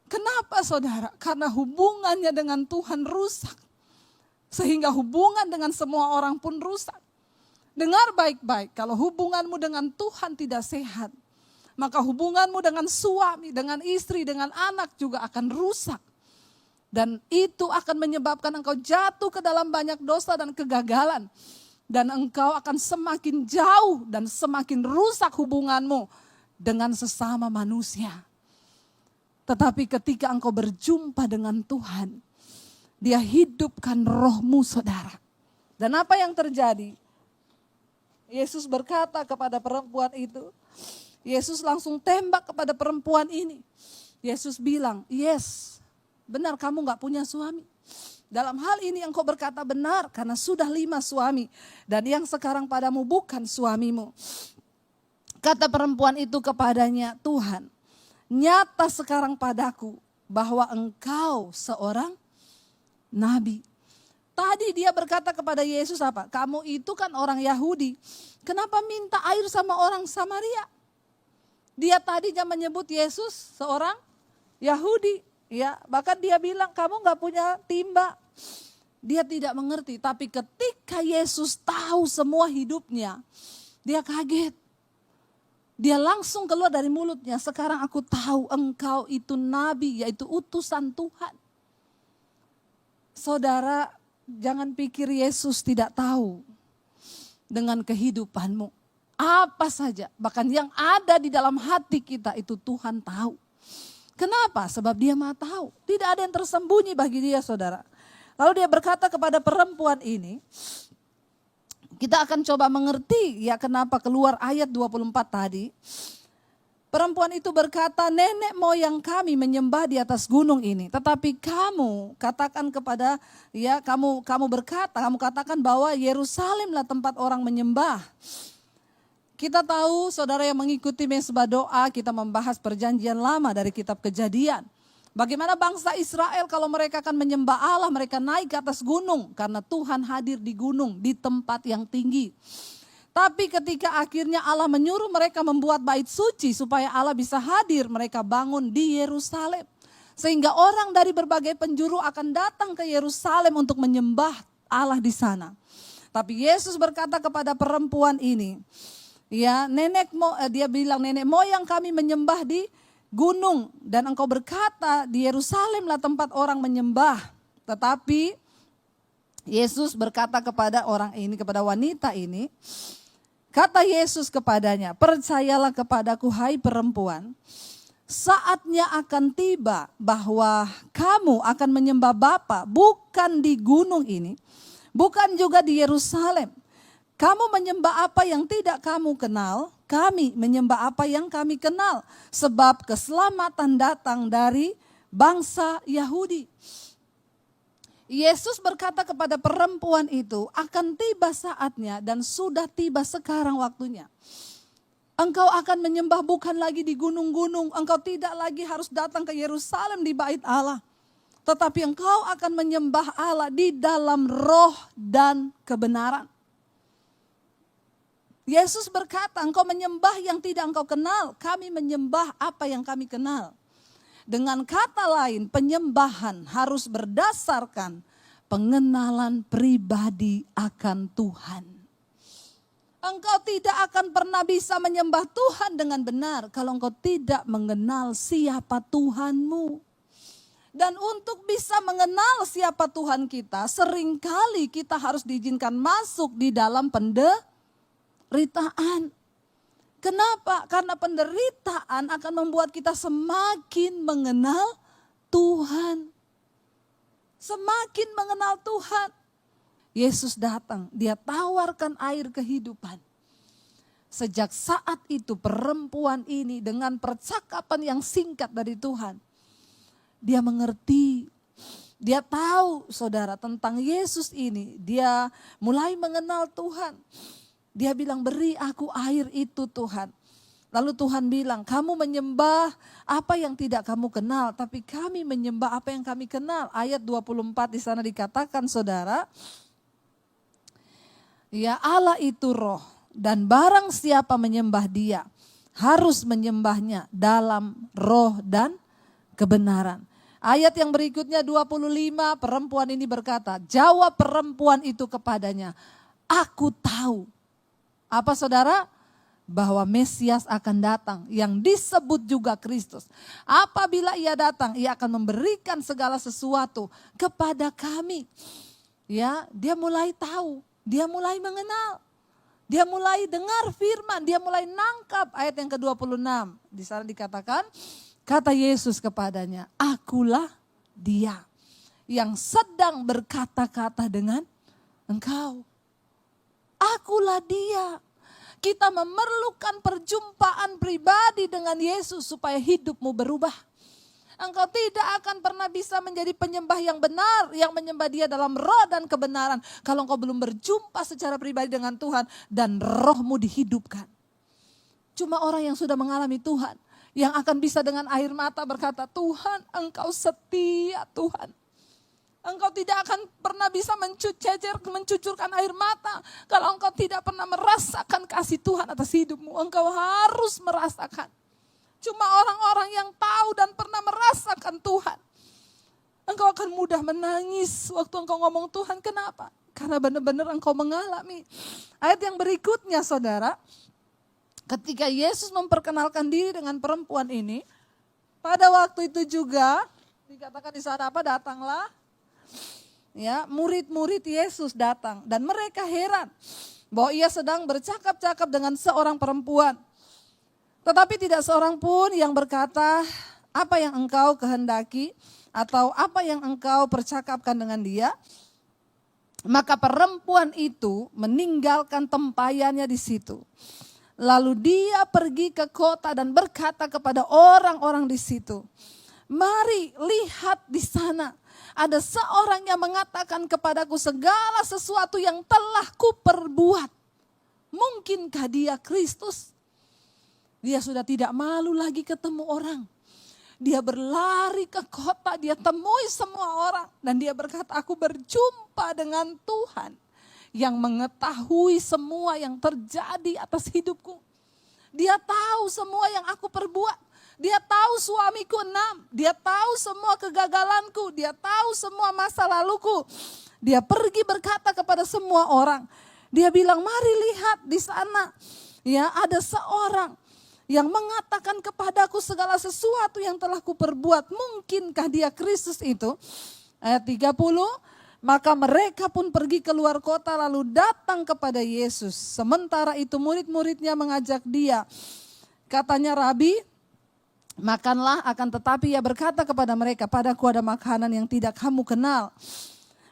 Kenapa saudara? Karena hubungannya dengan Tuhan rusak. Sehingga hubungan dengan semua orang pun rusak. Dengar baik-baik, kalau hubunganmu dengan Tuhan tidak sehat, maka hubunganmu dengan suami, dengan istri, dengan anak juga akan rusak. Dan itu akan menyebabkan engkau jatuh ke dalam banyak dosa dan kegagalan. Dan engkau akan semakin jauh dan semakin rusak hubunganmu dengan sesama manusia. Tetapi ketika engkau berjumpa dengan Tuhan, Dia hidupkan rohmu saudara. Dan apa yang terjadi? Yesus berkata kepada perempuan itu. Yesus langsung tembak kepada perempuan ini. Yesus bilang, yes, benar kamu gak punya suami. Dalam hal ini engkau berkata benar karena sudah 5 suami. Dan yang sekarang padamu bukan suamimu. Kata perempuan itu kepadanya, Tuhan, nyata sekarang padaku bahwa engkau seorang nabi. Tadi dia berkata kepada Yesus apa? Kamu itu kan orang Yahudi. Kenapa minta air sama orang Samaria? Dia tadinya menyebut Yesus seorang Yahudi. Ya, bahkan dia bilang kamu gak punya timba. Dia tidak mengerti. Tapi ketika Yesus tahu semua hidupnya, dia kaget. Dia langsung keluar dari mulutnya, sekarang aku tahu engkau itu nabi, yaitu utusan Tuhan. Saudara, jangan pikir Yesus tidak tahu dengan kehidupanmu. Apa saja, bahkan yang ada di dalam hati kita itu Tuhan tahu. Kenapa? Sebab Dia Maha tahu. Tidak ada yang tersembunyi bagi Dia, saudara. Lalu Dia berkata kepada perempuan ini, Kita akan coba mengerti ya kenapa keluar ayat 24 tadi. Perempuan itu berkata, nenek moyang kami menyembah di atas gunung ini. Tetapi kamu katakan kepada, ya kamu katakan bahwa Yerusalemlah tempat orang menyembah. Kita tahu saudara yang mengikuti mesbah doa, kita membahas perjanjian lama dari kitab Kejadian. Bagaimana bangsa Israel kalau mereka akan menyembah Allah, mereka naik ke atas gunung. Karena Tuhan hadir di gunung, di tempat yang tinggi. Tapi ketika akhirnya Allah menyuruh mereka membuat bait suci supaya Allah bisa hadir, mereka bangun di Yerusalem. Sehingga orang dari berbagai penjuru akan datang ke Yerusalem untuk menyembah Allah di sana. Tapi Yesus berkata kepada perempuan ini, ya dia bilang nenek moyang kami menyembah di gunung dan engkau berkata di Yerusalemlah tempat orang menyembah. Tetapi Yesus berkata kepada orang ini, kepada wanita ini, kata Yesus kepadanya, percayalah kepadaku hai perempuan, saatnya akan tiba bahwa kamu akan menyembah Bapa bukan di gunung ini, bukan juga di Yerusalem. Kamu menyembah apa yang tidak kamu kenal, kami menyembah apa yang kami kenal. Sebab keselamatan datang dari bangsa Yahudi. Yesus berkata kepada perempuan itu, akan tiba saatnya dan sudah tiba sekarang waktunya. Engkau akan menyembah bukan lagi di gunung-gunung, engkau tidak lagi harus datang ke Yerusalem di bait Allah. Tetapi engkau akan menyembah Allah di dalam roh dan kebenaran. Yesus berkata, engkau menyembah yang tidak engkau kenal, kami menyembah apa yang kami kenal. Dengan kata lain, penyembahan harus berdasarkan pengenalan pribadi akan Tuhan. Engkau tidak akan pernah bisa menyembah Tuhan dengan benar kalau engkau tidak mengenal siapa Tuhanmu. Dan untuk bisa mengenal siapa Tuhan kita, seringkali kita harus diizinkan masuk di dalam penderitaan. Kenapa? Karena penderitaan akan membuat kita semakin mengenal Tuhan. Semakin mengenal Tuhan. Yesus datang, dia tawarkan air kehidupan. Sejak saat itu perempuan ini dengan percakapan yang singkat dari Tuhan, dia mengerti, dia tahu saudara tentang Yesus ini, dia mulai mengenal Tuhan. Dia bilang, beri aku air itu Tuhan. Lalu Tuhan bilang, kamu menyembah apa yang tidak kamu kenal, tapi kami menyembah apa yang kami kenal. Ayat 24 di sana dikatakan saudara, ya Allah itu roh, dan barang siapa menyembah dia, harus menyembahnya dalam roh dan kebenaran. Ayat yang berikutnya 25, perempuan ini berkata, jawab perempuan itu kepadanya, aku tahu. Apa saudara? Bahwa Mesias akan datang yang disebut juga Kristus. Apabila ia datang, ia akan memberikan segala sesuatu kepada kami. Ya, dia mulai tahu, dia mulai mengenal. Dia mulai dengar firman, dia mulai nangkap. Ayat yang ke-26, di sana dikatakan, kata Yesus kepadanya, akulah dia yang sedang berkata-kata dengan engkau. Akulah dia. Kita memerlukan perjumpaan pribadi dengan Yesus supaya hidupmu berubah. Engkau tidak akan pernah bisa menjadi penyembah yang benar, yang menyembah dia dalam roh dan kebenaran, kalau engkau belum berjumpa secara pribadi dengan Tuhan dan rohmu dihidupkan. Cuma orang yang sudah mengalami Tuhan, yang akan bisa dengan air mata berkata, Tuhan engkau setia Tuhan. Engkau tidak akan pernah bisa mencucurkan air mata kalau engkau tidak pernah merasakan kasih Tuhan atas hidupmu. Engkau harus merasakan. Cuma orang-orang yang tahu dan pernah merasakan Tuhan. Engkau akan mudah menangis waktu engkau ngomong Tuhan. Kenapa? Karena benar-benar engkau mengalami. Ayat yang berikutnya saudara. Ketika Yesus memperkenalkan diri dengan perempuan ini. Pada waktu itu juga dikatakan di sana apa? Datanglah. Ya, murid-murid Yesus datang dan mereka heran bahwa ia sedang bercakap-cakap dengan seorang perempuan. Tetapi tidak seorang pun yang berkata, apa yang engkau kehendaki atau apa yang engkau percakapkan dengan dia? Maka perempuan itu meninggalkan tempayannya di situ. Lalu dia pergi ke kota dan berkata kepada orang-orang di situ, "Mari lihat di sana, ada seorang yang mengatakan kepadaku segala sesuatu yang telah kuperbuat. Mungkinkah dia Kristus?" Dia sudah tidak malu lagi ketemu orang. Dia berlari ke kota, dia temui semua orang. Dan dia berkata, "Aku berjumpa dengan Tuhan yang mengetahui semua yang terjadi atas hidupku. Dia tahu semua yang aku perbuat. Dia tahu suamiku 6. Dia tahu semua kegagalanku. Dia tahu semua masa laluku." Dia pergi berkata kepada semua orang. Dia bilang, "Mari lihat di sana. Ya, ada seorang yang mengatakan kepadaku segala sesuatu yang telah kuperbuat. Mungkinkah dia Kristus itu?" Ayat 30. Maka mereka pun pergi keluar kota lalu datang kepada Yesus. Sementara itu murid-muridnya mengajak dia. Katanya, "Rabi, makanlah." Akan tetapi ia berkata kepada mereka, "Padaku ada makanan yang tidak kamu kenal."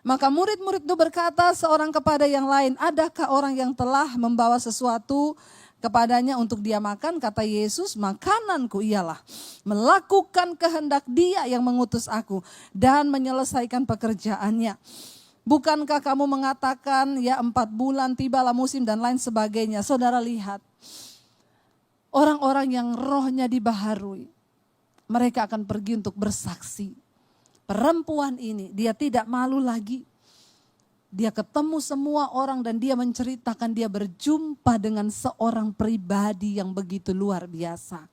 Maka murid-murid itu berkata seorang kepada yang lain, "Adakah orang yang telah membawa sesuatu kepadanya untuk dia makan?" Kata Yesus, "Makananku ialah melakukan kehendak Dia yang mengutus aku dan menyelesaikan pekerjaannya. Bukankah kamu mengatakan, ya 4 bulan tibalah musim dan lain sebagainya." Saudara lihat, orang-orang yang rohnya dibaharui, mereka akan pergi untuk bersaksi. Perempuan ini, dia tidak malu lagi. Dia ketemu semua orang dan dia menceritakan dia berjumpa dengan seorang pribadi yang begitu luar biasa.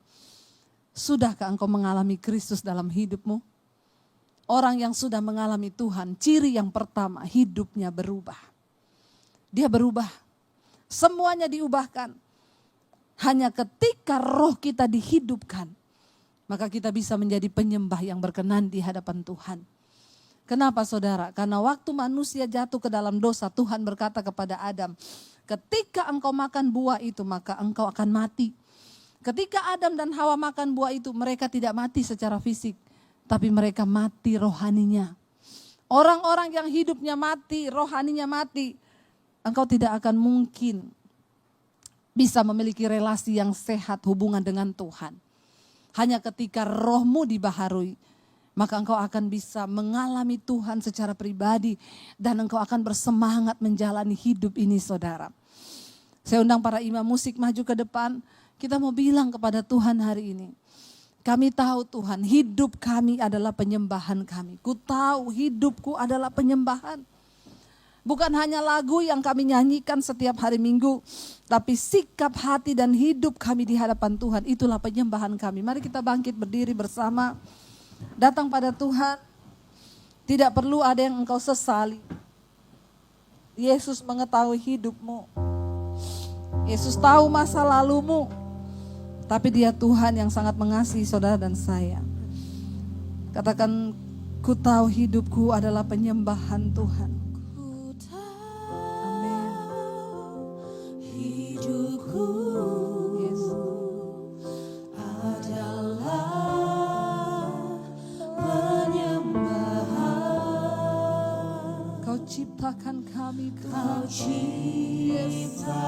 Sudahkah engkau mengalami Kristus dalam hidupmu? Orang yang sudah mengalami Tuhan, ciri yang pertama, hidupnya berubah. Dia berubah. Semuanya diubahkan. Hanya ketika roh kita dihidupkan, maka kita bisa menjadi penyembah yang berkenan di hadapan Tuhan. Kenapa saudara? Karena waktu manusia jatuh ke dalam dosa, Tuhan berkata kepada Adam, "Ketika engkau makan buah itu, maka engkau akan mati." Ketika Adam dan Hawa makan buah itu, mereka tidak mati secara fisik, tapi mereka mati rohaninya. Orang-orang yang hidupnya mati, rohaninya mati, engkau tidak akan mungkin bisa memiliki relasi yang sehat hubungan dengan Tuhan. Hanya ketika rohmu dibaharui, maka engkau akan bisa mengalami Tuhan secara pribadi dan engkau akan bersemangat menjalani hidup ini saudara. Saya undang para imam musik maju ke depan. Kita mau bilang kepada Tuhan hari ini, kami tahu Tuhan, hidup kami adalah penyembahan kami. Ku tahu hidupku adalah penyembahan. Bukan hanya lagu yang kami nyanyikan setiap hari Minggu, tapi sikap hati dan hidup kami di hadapan Tuhan, itulah penyembahan kami. Mari kita bangkit berdiri bersama. Datang pada Tuhan, tidak perlu ada yang engkau sesali. Yesus mengetahui hidupmu. Yesus tahu masa lalumu. Tapi Dia Tuhan yang sangat mengasihi saudara dan saya. Katakan, ku tahu hidupku adalah penyembahan Tuhan. Amin. Hidupku ciptakan kami Tuhan. Kau ciptakanku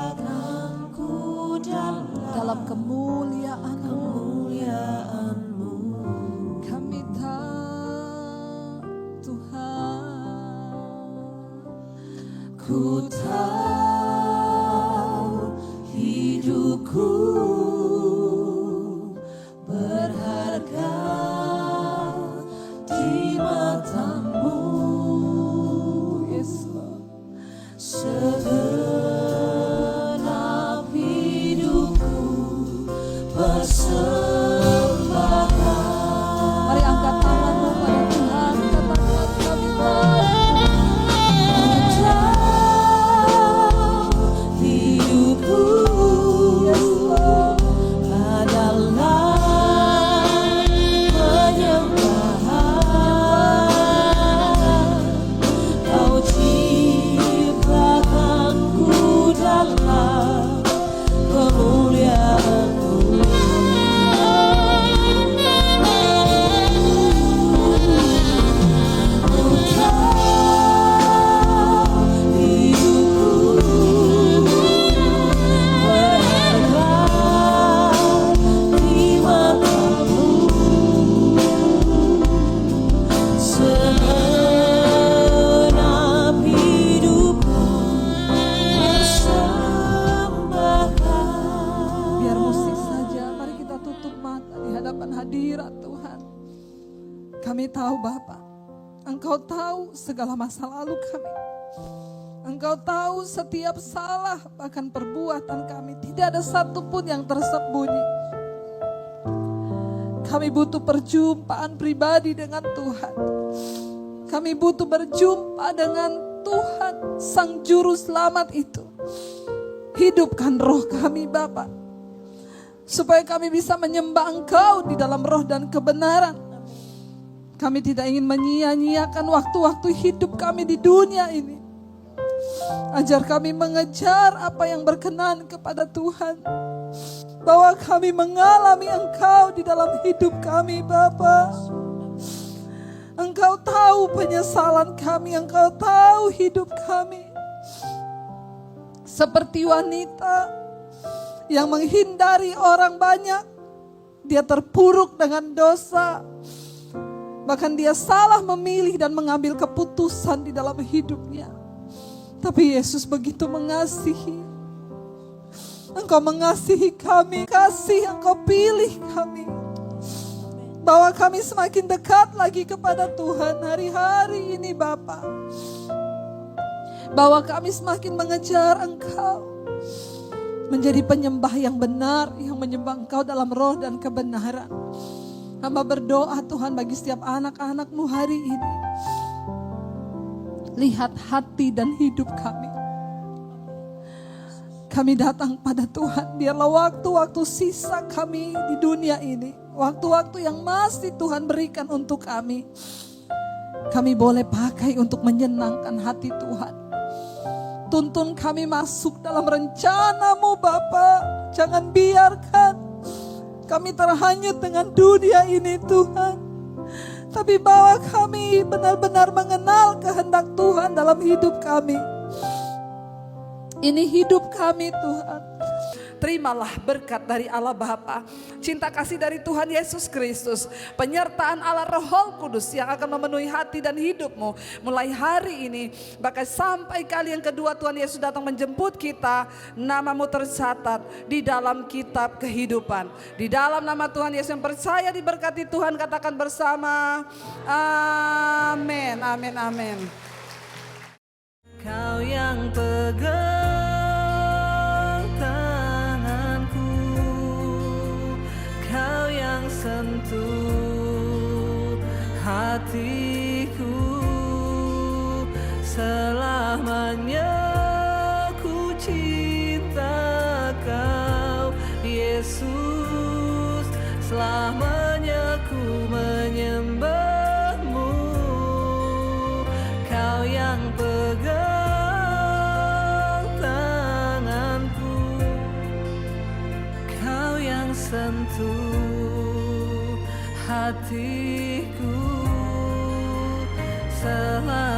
dalam kemuliaan-Mu. Kami tahu Tuhan. Ku tahu hidupku berharga di mata-Mu. Segenap hidupku persembahkan. Mari angkat tanganmu pada Tuhan. Katakan, kami tahu segala masa lalu kami. Engkau tahu setiap salah, bahkan perbuatan kami. Tidak ada satupun yang tersembunyi. Kami butuh perjumpaan pribadi dengan Tuhan. Kami butuh berjumpa dengan Tuhan, Sang Juru Selamat itu. Hidupkan roh kami Bapa, supaya kami bisa menyembah Engkau di dalam roh dan kebenaran. Kami tidak ingin menyia-nyiakan waktu-waktu hidup kami di dunia ini. Ajar kami mengejar apa yang berkenan kepada Tuhan. Bahwa kami mengalami Engkau di dalam hidup kami Bapa. Engkau tahu penyesalan kami, Engkau tahu hidup kami. Seperti wanita yang menghindari orang banyak, dia terpuruk dengan dosa. Bahkan dia salah memilih dan mengambil keputusan di dalam hidupnya. Tapi Yesus begitu mengasihi. Engkau mengasihi kami, kasih Engkau pilih kami. Bahwa kami semakin dekat lagi kepada Tuhan hari-hari ini Bapa. Bahwa kami semakin mengejar Engkau. Menjadi penyembah yang benar, yang menyembah Engkau dalam roh dan kebenaran. Hamba berdoa Tuhan bagi setiap anak-anak-Mu hari ini. Lihat hati dan hidup kami. Kami datang pada Tuhan, biarlah waktu-waktu sisa kami di dunia ini, waktu-waktu yang masih Tuhan berikan untuk kami boleh pakai untuk menyenangkan hati Tuhan. Tuntun kami masuk dalam rencana-Mu Bapa. Jangan biarkan kami terhanyut dengan dunia ini Tuhan. Tapi bawa kami benar-benar mengenal kehendak Tuhan dalam hidup kami. Ini hidup kami Tuhan. Terimalah berkat dari Allah Bapa, cinta kasih dari Tuhan Yesus Kristus, penyertaan Allah Roh Kudus yang akan memenuhi hati dan hidupmu mulai hari ini, bahkan sampai kali yang kedua Tuhan Yesus datang menjemput kita. Namamu tercatat di dalam kitab kehidupan. Di dalam nama Tuhan Yesus yang percaya diberkati Tuhan, katakan bersama amin, amin, amin. Kau yang pegang tanganku, Kau yang sentuh hatiku, selamanya ku cinta Kau Yesus, selamanya ku menyembahmu. Kau yang pegang sentuh hatiku, selamanya